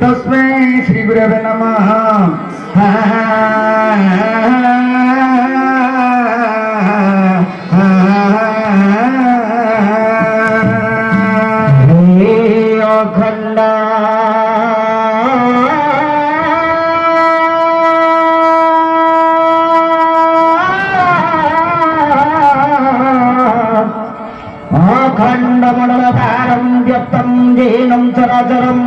तस्मै श्री गुरवे नमः। अखंड अखंड मंडलकारं व्यक्तं येनं चराचरं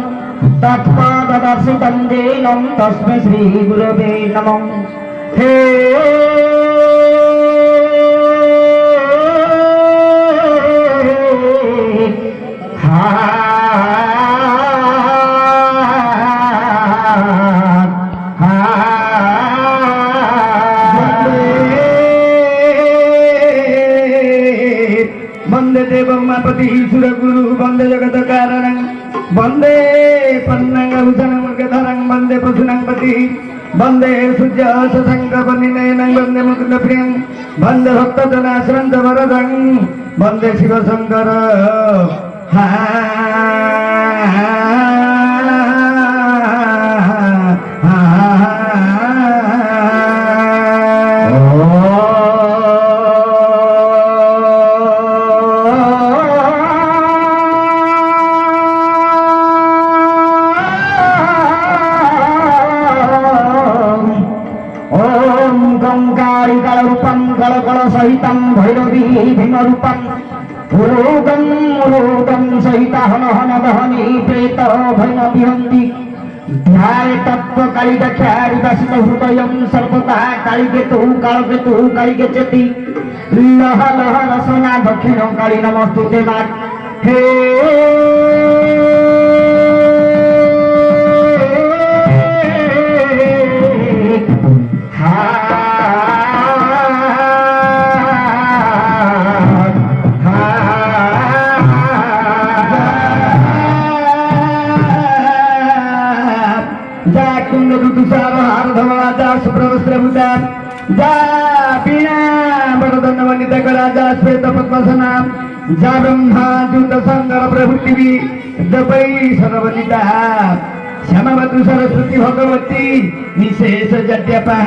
तत्पाददर्शितं येनं तस्मै श्री गुरवे नमः। हे वंदे देवमापति ईश्वर गुरु वंदे जगत कारणं वंदे पन्नंगभूषणं वंदे पशुनंपति वंदे सूर्य शशंकपनिनयनं वंदे मुकुंद प्रियं वंदे भक्तजनाश्रंत वरदं वंदे शिव शंकर। सहितं भैरवी भीमरूपं पुरोगं मुरोगं सहित हन हन दहनी प्रेत भैम विहन्ति ध्याय तत्व कालिदक्षारि वासित हृदयं सर्वदा कालिकेतु कालकेतु कालिकेचति लह लह रसना दक्षिण काली नमस्तुते मा। हे सुप्रवस्त्रभूता जा पीना वरदन वनिता राजा श्वेत पद्मसना जा ब्रह्मा दूत शंकर प्रभृति जपै सर्वनिता श्यामवतु सरस्वती भगवती निशेष जड्यपा।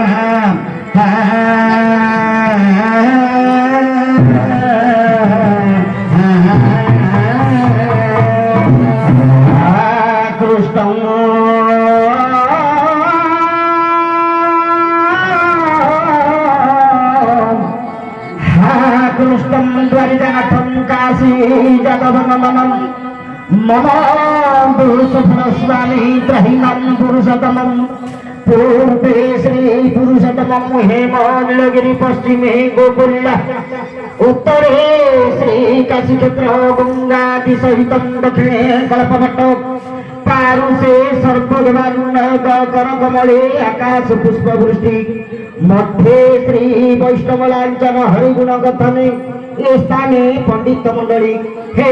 कृष्णं द्वारिकाठं काशी जगवनमनं मम पुरुषस्वामी त्रहीनं पुरुषोत्तमं पूर्वे श्री पुरुषोत्तमं हेमनीलगिरि पश्चिमे गोकुल्य उत्तरे श्री काशीक्षेत्र गंगादि सहितं दक्षिणे कल्पवट्ट पारुषे सर्वदेवान्नकरकमले आकाश पुष्पवृष्टि मध्ये श्री वैष्णव लांछन हरिगुण कथने ए स्थाने पंडित मंडली। हे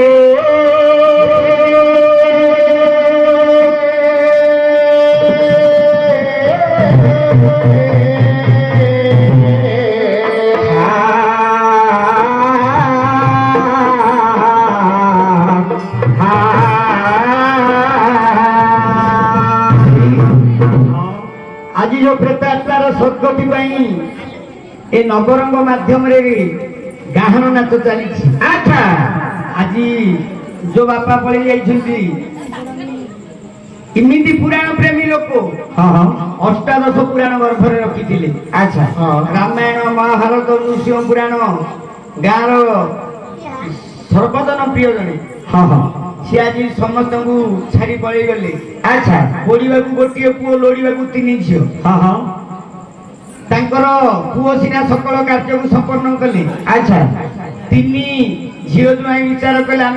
आज जो प्रेतात्मार सद्गति ए नवरंग माध्यम गाहन नाच चली। अच्छा आज जो बापा पड़े जाइछन्ति इमिति पुराण प्रेमी लोक अष्टादश पुराण गर्भरे रखिथिले। अच्छा रामायण महाभारत नृसिंह पुराण गाँव सर्वजन प्रिय जने सी आज समस्त छाड़ी पलि गले। अच्छा पढ़ा गोटे पुओ लोड़ा तीन झील पुओ सीना सकल कार्य को संपन्न कले। अच्छा तीन झील जो विचार कले आम